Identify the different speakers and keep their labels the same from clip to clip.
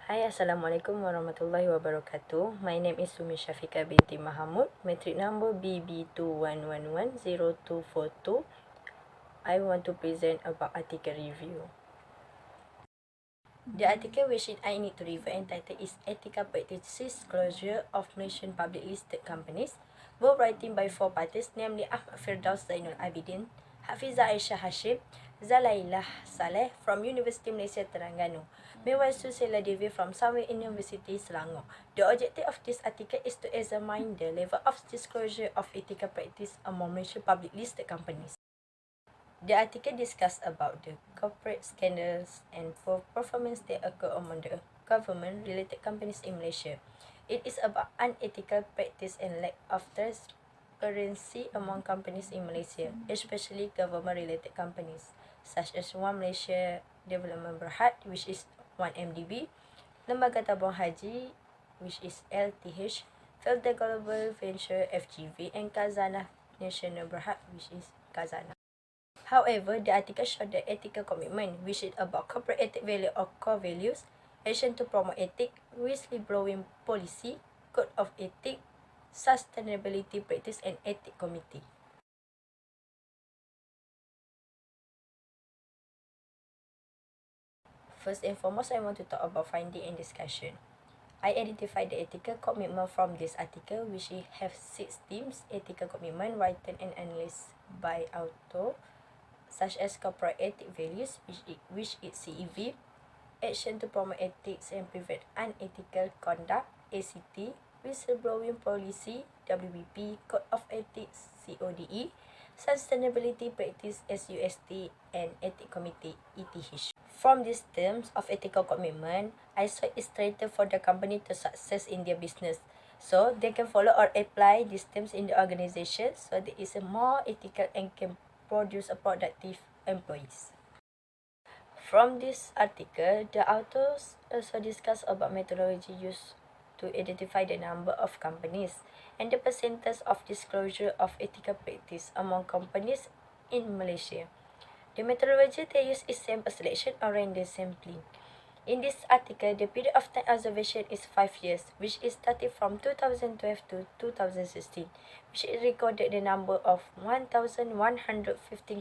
Speaker 1: Hai, Assalamualaikum warahmatullahi wabarakatuh. My name is Sumi Syafiqah binti Mahamud, metric number BB21103. I want to present about article review. The article which I need to review entitled is Ethical Practices Disclosure of Malaysian Public Listed Companies, both writing by four parties, namely Ahmad Firdaus Zainul Abidin, Hafizah Aisyah Hashim, Zalailah Saleh from University Malaysia Terengganu, Meanwhile Susila Devi from Sarawak University Selangor. The objective of this article is to examine the level of disclosure of ethical practice among Malaysian public listed companies. The article discussed about the corporate scandals and poor performance that occur among the government-related companies in Malaysia. It is about unethical practice and lack of transparency among companies in Malaysia, especially government-related companies, such as One Malaysia Development Berhad, which is 1MDB, Lembaga Tabung Haji, which is LTH, Felda Global Venture FGV, and Khazanah Nasional Berhad, which is Khazanah. However, the article showed that ethical commitment, which is about corporate ethic value or core values, action to promote ethic, whistleblowing policy, code of ethic, sustainability practice, and ethic committee. First and foremost, I want to talk about finding and discussion. I identified the ethical commitment from this article, which have 6 themes: ethical commitment, written and analyzed by author, such as corporate ethic values, which is CEV, action to promote ethics and prevent unethical conduct, ACT, whistleblowing policy, WBP, code of ethics, CODE, sustainability practice, SUST, and ethic committee, ETH. From these terms of ethical commitment, I saw it straighter for the company to success in their business, so they can follow or apply these terms in the organization, so there is a more ethical and can produce a productive employees. From this article, the authors also discuss about methodology used to identify the number of companies and the percentage of disclosure of ethical practice among companies in Malaysia. The methodology they use is sample selection or random sampling. In this article, the period of time observation is 5 years, which is starting from 2012 to 2016, which recorded the number of 1,115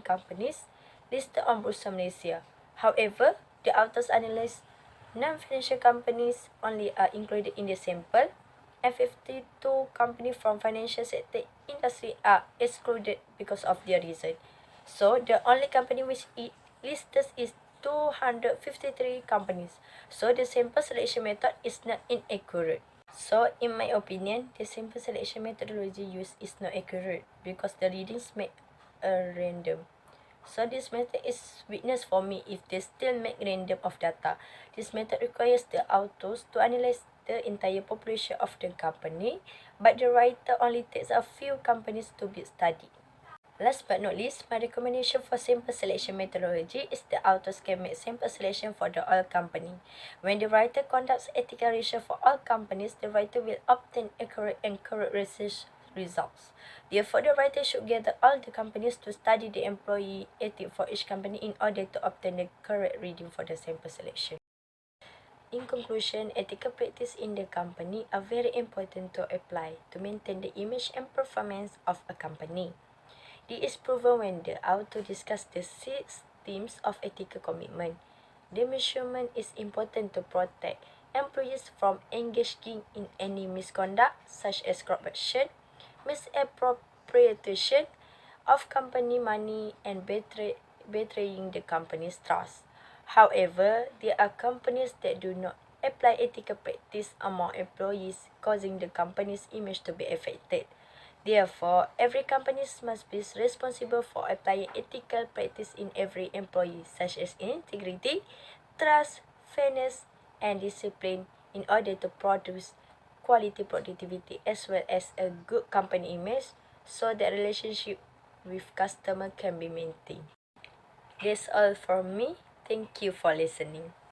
Speaker 1: companies listed on Bursa Malaysia. However, the authors analyzed non-financial companies only are included in the sample, and 52 companies from financial sector industry are excluded because of their reason. So, the only company which is listed is 253 companies. So, the sample selection method is not inaccurate. So, in my opinion, the sample selection methodology used is not accurate because the readings make a random. So, this method is weakness for me if they still make random of data. This method requires the authors to analyze the entire population of the company, but the writer only takes a few companies to be studied. Last but not least, my recommendation for sample selection methodology is the authors can make sample selection for the all company. When the writer conducts ethical research for all companies, the writer will obtain accurate and correct research results. Therefore, the writer should gather all the companies to study the employee ethic for each company in order to obtain the correct reading for the sample selection. In conclusion, ethical practice in the company are very important to apply to maintain the image and performance of a company. This is proven when the author discussed the 6 themes of ethical commitment. The measurement is important to protect employees from engaging in any misconduct such as corruption, misappropriation of company money, and betraying the company's trust. However, there are companies that do not apply ethical practice among employees, causing the company's image to be affected. Therefore, every company must be responsible for applying ethical practice in every employee, such as integrity, trust, fairness, and discipline in order to produce quality productivity as well as a good company image, so that relationship with customer can be maintained. That's all from me. Thank you for listening.